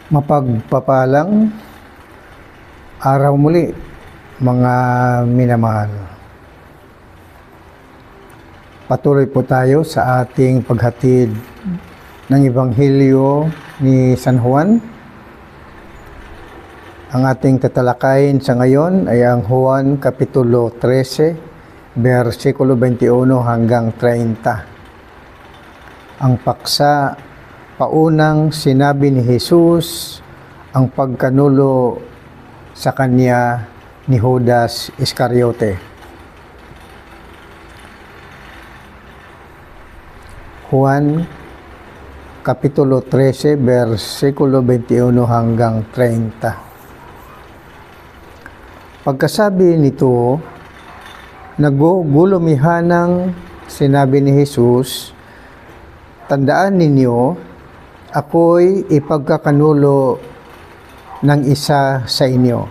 Mapagpapalang araw muli, mga minamahal. Patuloy po tayo sa ating paghatid ng Ebanghelyo ni San Juan. Ang ating tatalakayin sa ngayon ay ang Juan Kapitulo 13, versikulo 21 hanggang 30. Ang paksa, paunang sinabi ni Jesus ang pagkanulo sa kanya ni Judas Iscariote. Juan Kapitulo 13, versikulo 21 hanggang 30. Pagkasabi nito, nagugulumihanang sinabi ni Jesus, "Tandaan ninyo, ako'y ipagkakanulo ng isa sa inyo."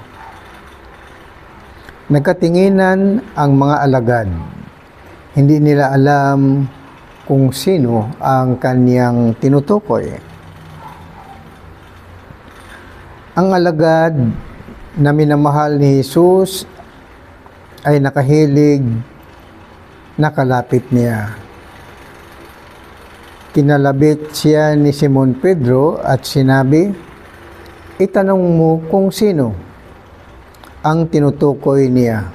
Nagkatinginan ang mga alagad. Hindi nila alam kung sino ang kaniyang tinutukoy. Ang alagad na minamahal ni Jesus ay nakahilig, nakalapit niya. Kinalabit siya ni Simon Pedro at sinabi, "Itanong mo kung sino ang tinutukoy niya."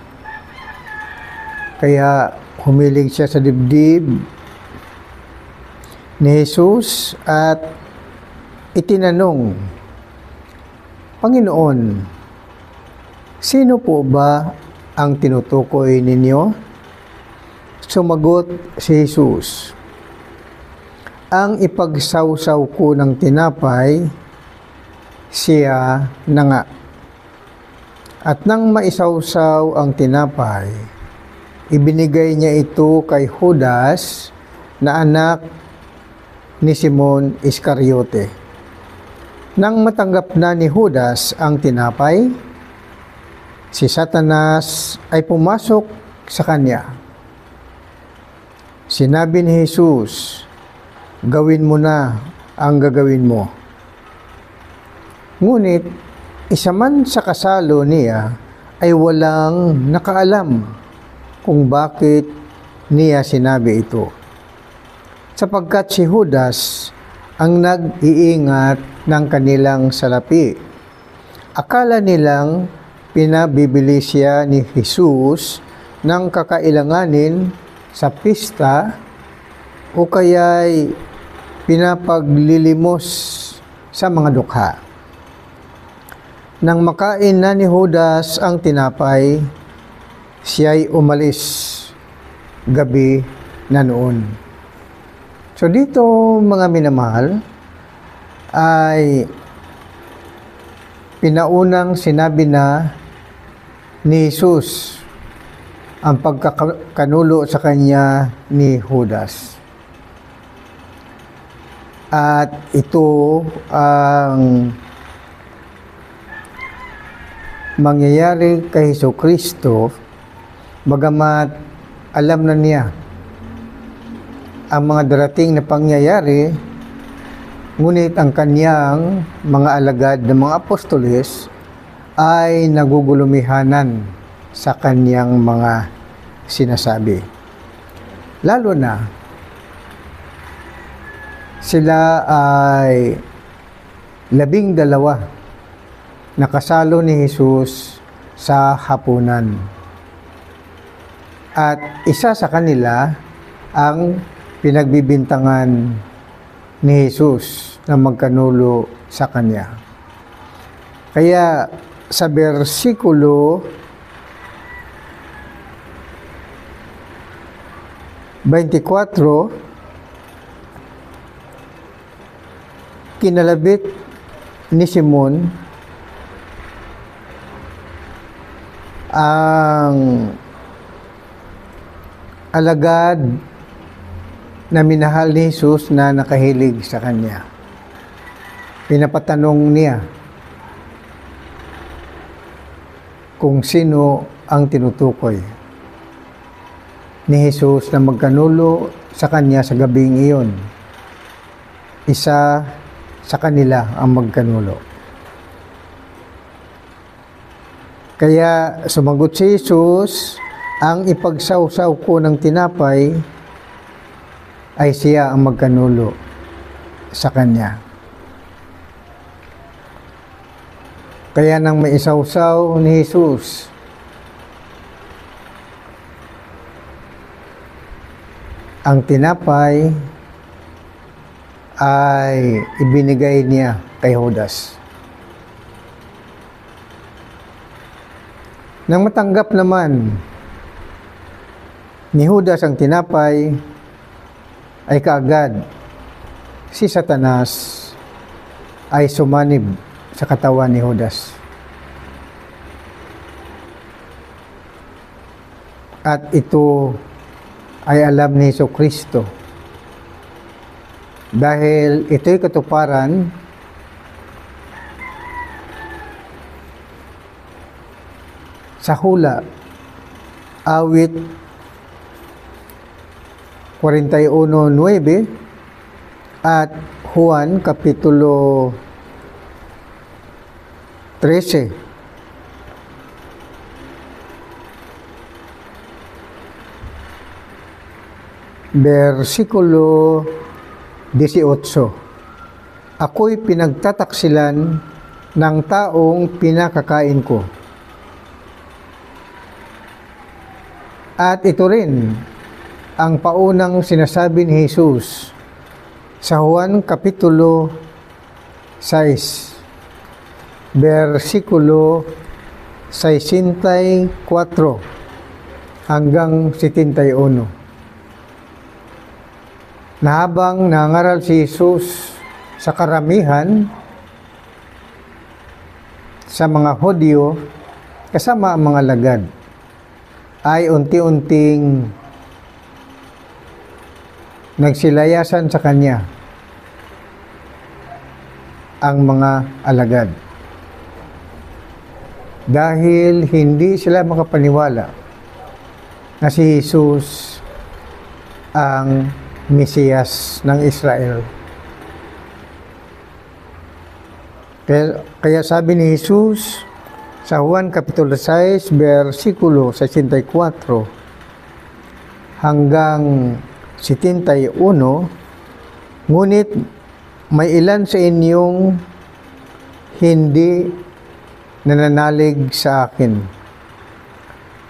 Kaya humilig siya sa dibdib ni Jesus at itinanong, "Panginoon, sino po ba ang tinutukoy ninyo?" Sumagot si Jesus, "Ang ipagsawsaw ko ng tinapay, siya na nga." At nang maisawsaw ang tinapay, ibinigay niya ito kay Judas na anak ni Simon Iscariote. Nang matanggap na ni Judas ang tinapay, si Satanas ay pumasok sa kanya. Sinabi ni Jesus, "Gawin mo na ang gagawin mo." Ngunit isa man sa kasalo niya ay walang nakaalam kung bakit niya sinabi ito, sapagkat si Judas ang nag-iingat ng kanilang salapi. Akala nilang pinabibili siya ni Jesus ng kakailanganin sa pista o kaya'y pinapaglilimos sa mga dukha. Nang makain na ni Judas ang tinapay, siya'y umalis gabi na noon. So dito, mga minamahal, ay pinaunang sinabi na ni Jesus ang pagkakanulo sa kanya ni Judas. At ito ang mangyayari kay Jesucristo, bagamat alam na niya ang mga darating na pangyayari, ngunit ang kanyang mga alagad na mga apostoles ay nagugulumihanan sa kanyang mga sinasabi. Lalo na, sila ay 12 na kasalo ni Jesus sa hapunan. At isa sa kanila ang pinagbibintangan ni Jesus na magkanulo sa kanya. Kaya sa versikulo 24, kinalabit ni Simon ang alagad na minahal ni Jesus na nakahilig sa kanya. Pinapatanong niya kung sino ang tinutukoy ni Jesus na magkanulo sa kanya sa gabing iyon. Isa sa kanila ang magkanulo. Kaya sumagot si Jesus, ang ipagsawsaw ko ng tinapay ay siya ang magkanulo sa kanya. Kaya nang maisawsaw ni Jesus, ang tinapay ay ibinigay niya kay Judas. Nang matanggap naman ni Judas ang tinapay, ay kaagad si Satanas ay sumanib sa katawan ni Judas. At ito ay alam ni Jesucristo dahil ito'y katuparan sa hula, awit 41:9 at Juan kapitulo 13. Versikulo 18. Ako'y pinagtataksilan ng taong pinakakain ko. At ito rin ang paunang sinasabi ni Jesus sa Juan kapitulo 6, versikulo 64 hanggang 71. Na habang nangaral si Jesus sa karamihan sa mga Hudyo kasama ang mga lagad, ay unti-unting nagsilayasan sa kanya ang mga alagad. Dahil hindi sila makapaniwala na si Jesus ang Mesiyas ng Israel. Kaya sabi ni Jesus sa Juan kapitulo 6, versikulo 64 hanggang 71, ngunit may ilan sa inyong hindi nananalig sa akin,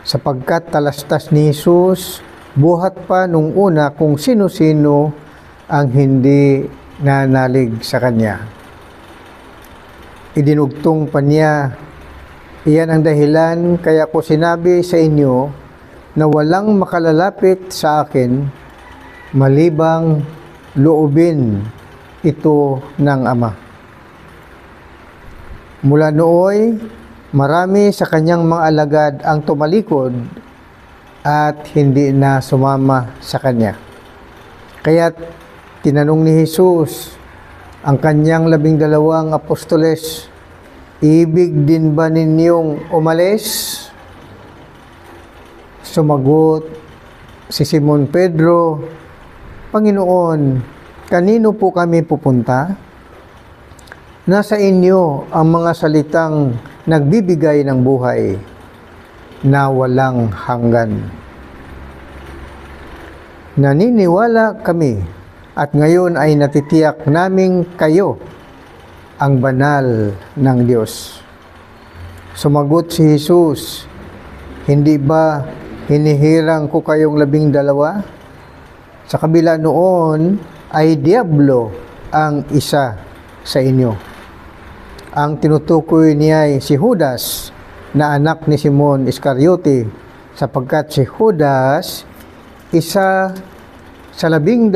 sapagkat talastas ni Jesus buhat pa nung una kung sino-sino ang hindi nananalig sa kanya. Idinugtong pa niya, iyan ang dahilan kaya ko sinabi sa inyo na walang makalalapit sa akin malibang loobin ito ng Ama. Mula nooy, marami sa kanyang mga alagad ang tumalikod at hindi na sumama sa kanya. Kaya't tinanong ni Jesus ang kanyang 12 apostoles, ibig din ba ninyong umalis? Sumagot si Simon Pedro, Panginoon, kanino po kami pupunta? Nasa inyo ang mga salitang nagbibigay ng buhay na walang hanggan. Naniniwala kami at ngayon ay natitiyak naming kayo ang banal ng Diyos. Sumagot si Jesus, hindi ba hinihirang ko kayong 12? Sa kabila noon ay diablo ang isa sa inyo. Ang tinutukoy niya ay si Judas na anak ni Simon Iscariote, sapagkat si Judas isa sa 12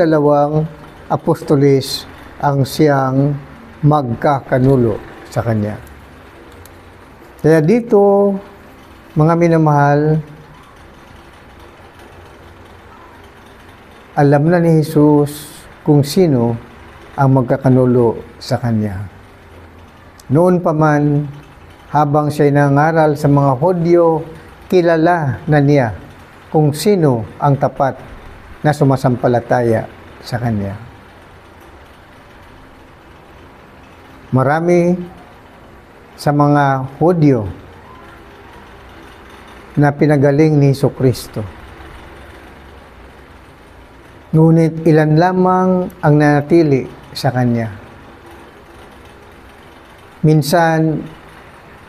apostoles ang siyang magkakanulo sa kanya. Kaya dito, mga minamahal, alam na ni Jesus kung sino ang magkakanulo sa kanya. Noon pa man, habang siya'y nangaral sa mga Hudyo, kilala na niya kung sino ang tapat na sumasampalataya sa kanya. Marami sa mga Hudyo na pinagaling ni Jesucristo. Ngunit ilan lamang ang nanatili sa Kanya. Minsan,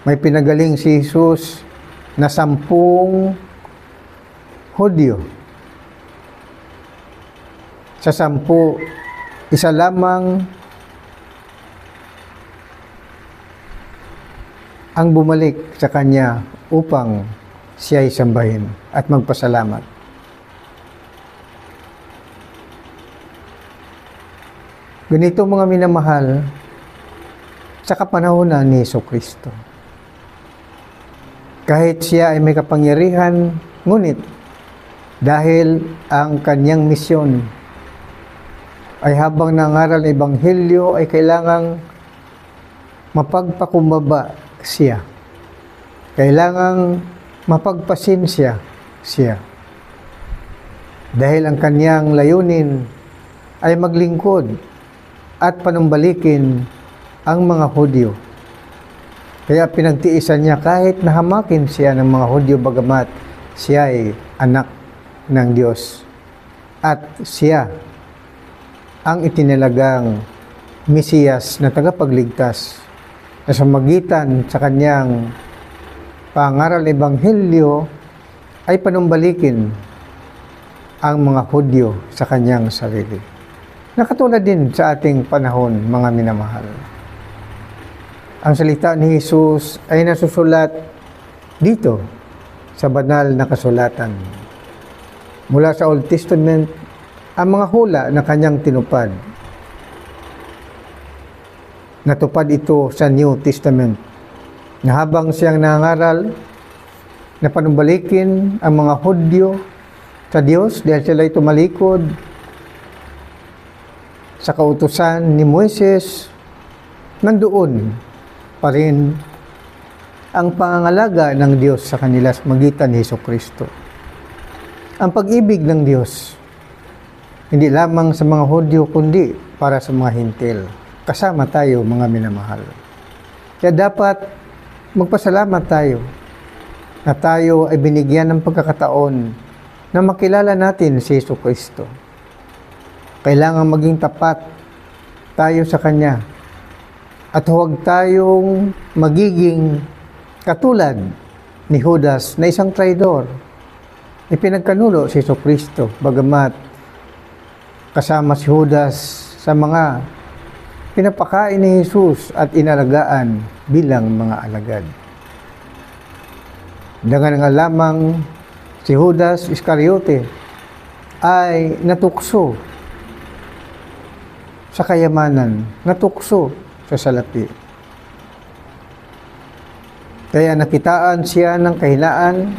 may pinagaling si Jesus na 10 Hudyo. Sa 10, isa lamang ang bumalik sa Kanya upang siya ay sambahin at magpasalamat. Ganito mga minamahal, sa kapanahunan ni Jesucristo. Kahit siya ay may kapangyarihan, ngunit dahil ang kanyang misyon ay habang nangaral ng Ebanghelyo ay kailangang mapagpakumbaba siya. Kailangang mapagpasinsya siya. Dahil ang kanyang layunin ay maglingkod at panumbalikin ang mga Hudyo. Kaya pinagtiisan niya kahit nahamakin siya ng mga Hudyo bagamat siya ay anak ng Diyos. At siya ang itinalagang Mesiyas na tagapagligtas na sa magitan sa kanyang pangaral ng Ebanghelyo ay panumbalikin ang mga Hudyo sa kanyang sarili. Nakatulad din sa ating panahon, mga minamahal. Ang salita ni Jesus ay nasusulat dito sa banal na kasulatan. Mula sa Old Testament, ang mga hula na kanyang tinupad. Natupad ito sa New Testament na habang siyang nangaral na panumbalikin ang mga Hudyo sa Diyos dahil sila ay tumalikod sa kautusan ni Moises, nandoon pa rin ang pangangalaga ng Diyos sa kanila sa magitan ni Jesucristo. Ang pag-ibig ng Diyos, hindi lamang sa mga Hudyo, kundi para sa mga Hintil. Kasama tayo, mga minamahal. Kaya dapat magpasalamat tayo na tayo ay binigyan ng pagkakataon na makilala natin si Jesucristo. Kailangan maging tapat tayo sa Kanya. At huwag tayong magiging katulad ni Judas na isang traidor. Ipinagkanulo si Jesucristo, bagamat kasama si Judas sa mga pinapakain ni Jesus at inalagaan bilang mga alagad. Dengan nga lamang si Judas Iscariote ay natukso sa kayamanan, natukso sa salapi. Kaya nakitaan siya ng kahinaan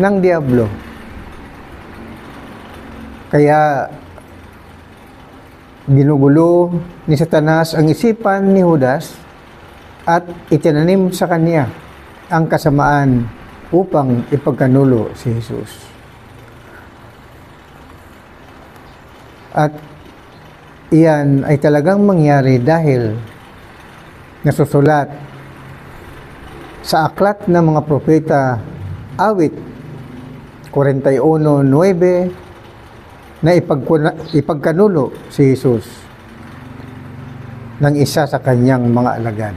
ng Diablo. Kaya ginugulo ni Satanas ang isipan ni Judas at itinanim sa kanya ang kasamaan upang ipagkanulo si Jesus. At iyan ay talagang mangyari dahil nasusulat sa aklat ng mga propeta, awit 41:9, na ipagkanulo si Jesus ng isa sa kanyang mga alagad.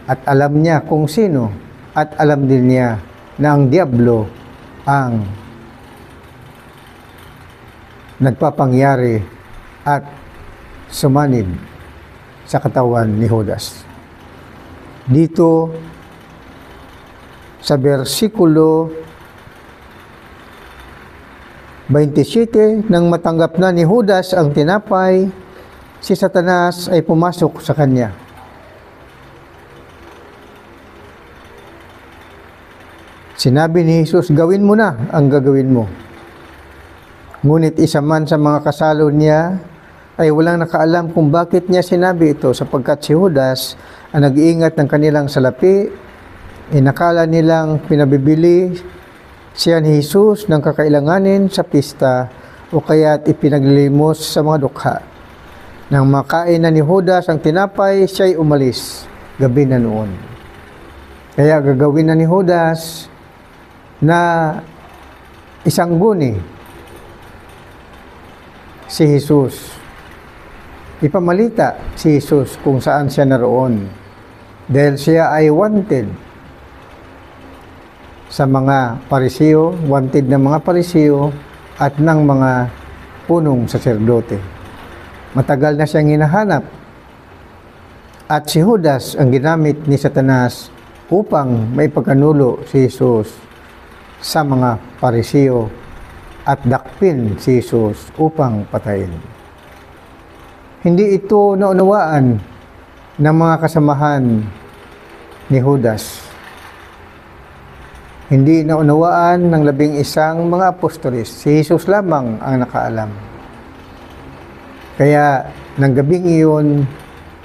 At alam niya kung sino, at alam din niya na ang Diablo ang nagpapangyari at sumanib sa katawan ni Judas. Dito sa versikulo 27, nang matanggap na ni Judas ang tinapay, si Satanas ay pumasok sa kanya. Sinabi ni Jesus, gawin mo na ang gagawin mo. Ngunit isa man sa mga kasalo niya ay walang nakaalam kung bakit niya sinabi ito, sapagkat si Judas ang nag-iingat ng kanilang salapi, inakala nilang pinabibili siya ni Jesus ng kakailanganin sa pista o kaya't ipinaglilimos sa mga dukha. Nang makain na ni Judas ang tinapay, siya'y umalis gabi na noon. Kaya gagawin na ni Judas na isang guni si Jesus. Ipamalita si Jesus kung saan siya naroon dahil siya ay wanted sa mga Pariseo, wanted ng mga Pariseo at ng mga punong saserdote. Matagal na siyang hinahanap at si Judas ang ginamit ni Satanas upang maipagkanulo si Jesus sa mga Pariseo at dakpin si Jesus upang patayin. Hindi ito naunawaan ng mga kasamahan ni Judas. Hindi naunawaan ng 11 mga apostoles. Si Jesus lamang ang nakaalam. Kaya ng gabing iyon,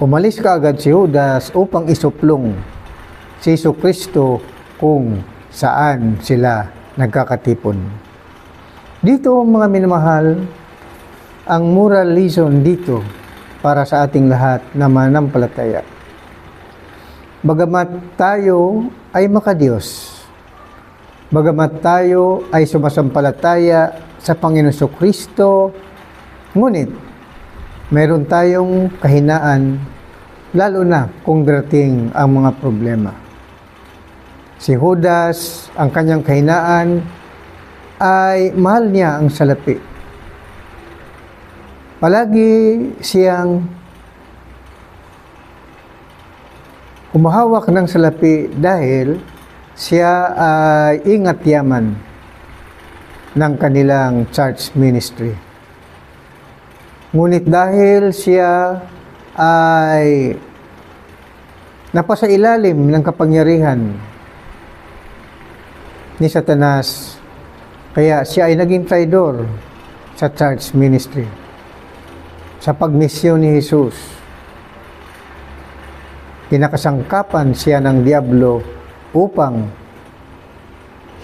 umalis kaagad si Judas upang isuplong si Jesucristo kung saan sila nagkakatipon. Dito mga minamahal, ang moral lesson dito para sa ating lahat na mananampalataya. Bagamat tayo ay makadiyos, bagamat tayo ay sumasampalataya sa Panginoon Jesucristo, ngunit mayroon tayong kahinaan, lalo na kung darating ang mga problema. Si Judas, ang kanyang kahinaan, ay mahal niya ang salapi. Palagi siyang humahawak ng salapi dahil siya ay ingat yaman ng kanilang church ministry. Ngunit dahil siya ay napasailalim ng kapangyarihan ni Satanas, kaya siya ay naging traidor sa church ministry, sa pagmisyon ni Jesus. Pinakasangkapan siya ng Diablo upang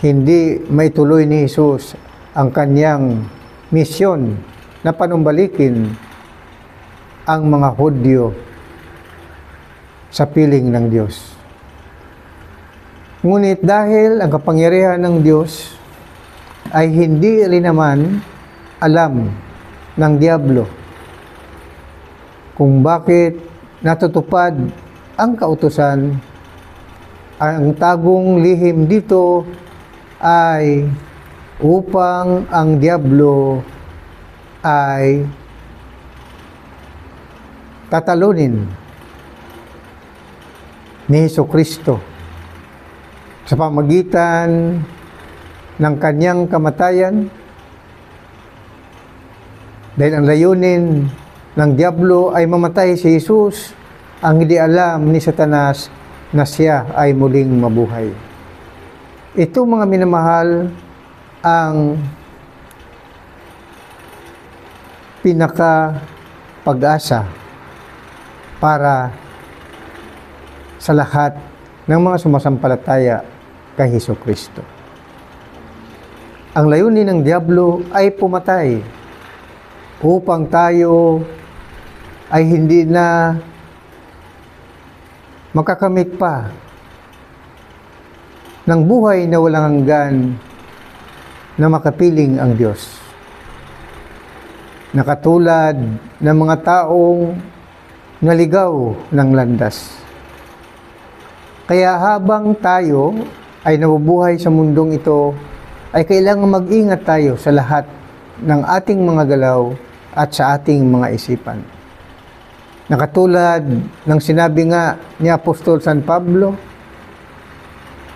hindi maituloy ni Jesus ang kanyang misyon na panumbalikin ang mga Hudyo sa piling ng Diyos. Ngunit dahil ang kapangyarihan ng Diyos ay hindi rin naman alam ng Diablo kung bakit natutupad ang kautusan, ang tagong lihim dito ay upang ang Diablo ay tatalunin ni Jesucristo sa pamagitan ng kanyang kamatayan, dahil ang layunin ng Diablo ay mamatay si Jesus. Ang hindi alam ni Satanas na siya ay muling mabuhay. Ito mga minamahal ang pinaka pag-asa para sa lahat ng mga sumasampalataya kay Jesucristo. Ang layunin ng Diablo ay pumatay upang tayo ay hindi na makakamit pa ng buhay na walang hanggan na makapiling ang Diyos. Nakatulad ng mga taong naligaw ng landas. Kaya habang tayo ay nabubuhay sa mundong ito, ay kailangan mag-ingat tayo sa lahat ng ating mga galaw at sa ating mga isipan. Nakatulad ng sinabi nga ni Apostol San Pablo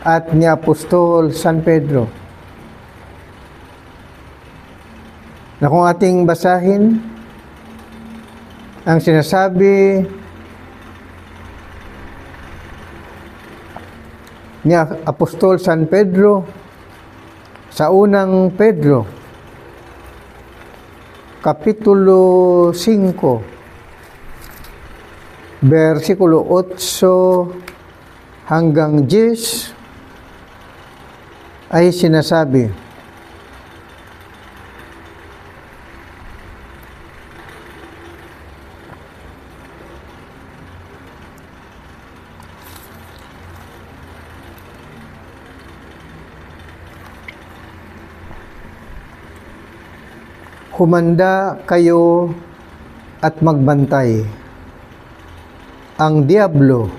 at ni Apostol San Pedro, na kung ating basahin, ang sinasabi ni Apostol San Pedro sa unang Pedro, Kapitulo 5, versikulo 8 hanggang 10, ay sinasabi, humanda kayo at magbantay. Ang diablo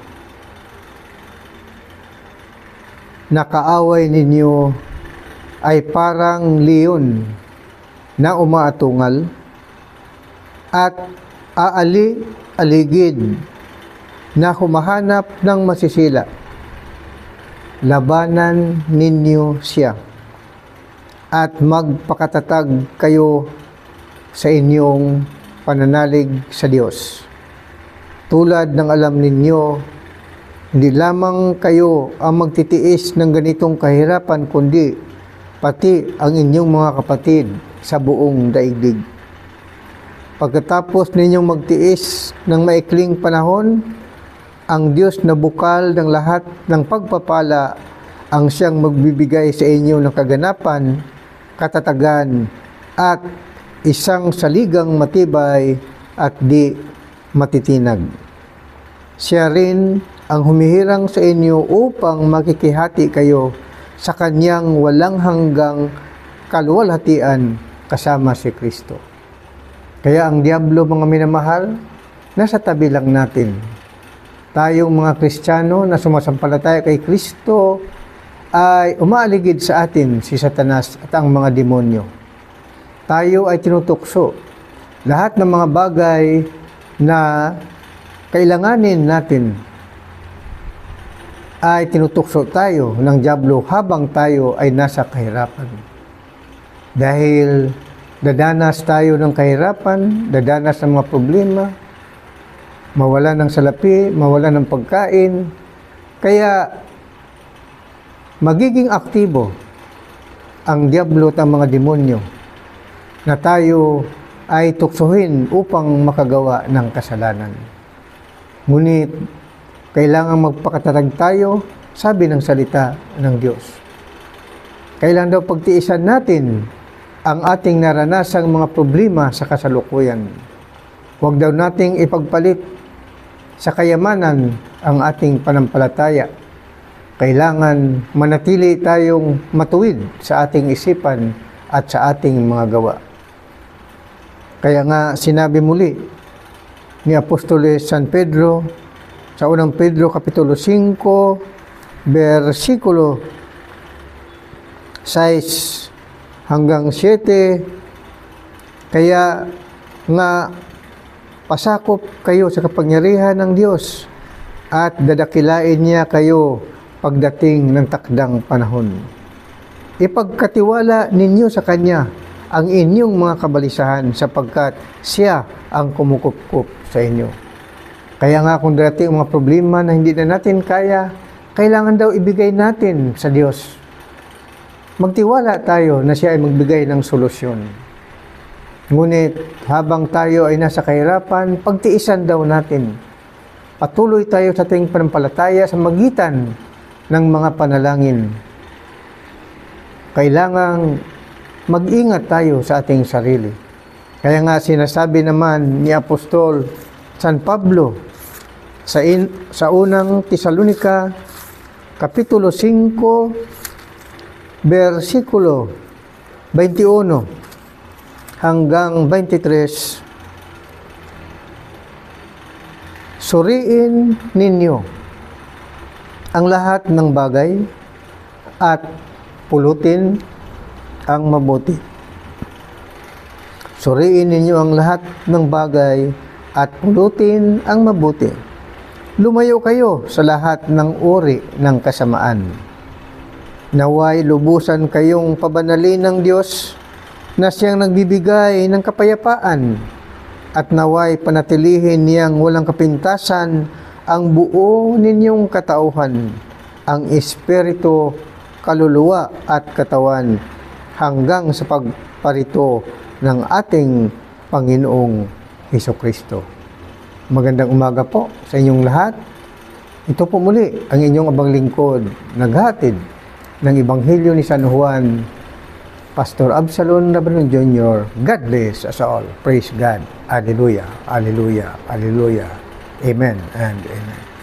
na kaaway ninyo ay parang leon na umaatungal at aligid na humahanap ng masisila. Labanan ninyo siya at magpakatatag kayo sa inyong pananalig sa Diyos. Tulad ng alam ninyo, hindi lamang kayo ang magtitiis ng ganitong kahirapan, kundi pati ang inyong mga kapatid sa buong daigdig. Pagkatapos ninyong magtiis ng maikling panahon, ang Diyos na bukal ng lahat ng pagpapala ang siyang magbibigay sa inyo ng kaganapan, katatagan, at isang saligang matibay at di matitinag. Siya rin ang humihirang sa inyo upang makikihati kayo sa kanyang walang hanggang kaluwalhatian kasama si Kristo. Kaya ang diablo, mga minamahal, nasa tabi lang natin. Tayong mga Kristiyano na sumasampalataya kay Kristo ay umaaligid sa atin si Satanas at ang mga demonyo. Tayo ay tinutukso. Lahat ng mga bagay na kailanganin natin ay tinutukso tayo ng diablo habang tayo ay nasa kahirapan. Dahil dadanas tayo ng kahirapan, dadanas ng mga problema, mawala ng salapi, mawala ng pagkain. Kaya magiging aktibo ang diablo at ang mga demonyo na tayo ay tuksohin upang makagawa ng kasalanan. Ngunit kailangan magpakatatag tayo, sabi ng salita ng Diyos. Kailangan daw pagtiisan natin ang ating naranasang mga problema sa kasalukuyan. Huwag daw nating ipagpalit sa kayamanan ang ating panampalataya. Kailangan manatili tayong matuwid sa ating isipan at sa ating mga gawa. Kaya nga sinabi muli ni Apostoles San Pedro sa unang Pedro Kapitulo 5, versikulo 6 hanggang 7, kaya nga pasakop kayo sa kapangyarihan ng Diyos at dadakilain niya kayo pagdating ng takdang panahon. Ipagkatiwala ninyo sa Kanya ang inyong mga kabalisahan sapagkat siya ang kumukupkup sa inyo. Kaya nga kung darating mga problema na hindi na natin kaya, kailangan daw ibigay natin sa Diyos. Magtiwala tayo na siya ay magbigay ng solusyon. Ngunit habang tayo ay nasa kahirapan, pagtiisan daw natin. Patuloy tayo sa ating panampalataya sa magitan ng mga panalangin. Kailangang mag-ingat tayo sa ating sarili. Kaya nga sinasabi naman ni Apostol San Pablo sa unang Tesalonica, Kapitulo 5, versikulo 21 hanggang 23, suriin ninyo ang lahat ng bagay at pulutin ang mabuti. Suriin ninyo ang lahat ng bagay at pulutin ang mabuti. Lumayo kayo sa lahat ng uri ng kasamaan. Naway lubusan kayong pabanalin ng Diyos na siyang nagbibigay ng kapayapaan at naway panatilihin niyang walang kapintasan ang buo ninyong katauhan, ang espiritu, kaluluwa at katawan hanggang sa pagparito ng ating Panginoong Hesukristo. Magandang umaga po sa inyong lahat. Ito po muli ang inyong abang lingkod, naghatid ng Ebanghelyo ni San Juan, Pastor Absalon Labanon Jr. God bless us all. Praise God. Hallelujah. Hallelujah. Hallelujah. Amen and amen.